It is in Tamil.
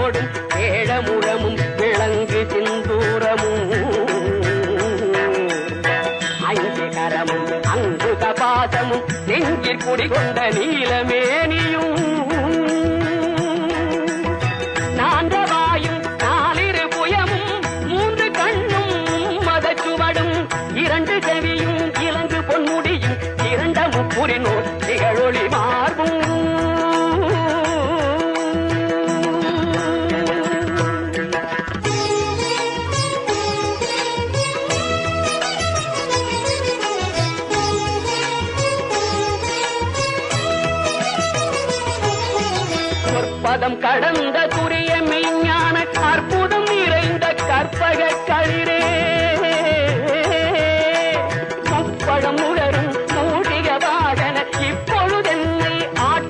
தோடும் ஏழமுழமும் விளங்கு சிந்தூரமும் ஐந்து கரமும் அங்குத பாசமும் நெஞ்சிற் குடிகொண்ட நீலமேனியும் நான்கவாயும் நாலிரு புயமும் மூன்று கண்ணும் மதச்சுவடும் இரண்டு செவியும் இலங்கு பொன்முடியும் இரண்ட முப்புரினோர் திகழொளி மார்பும் பதம் கடந்த துரி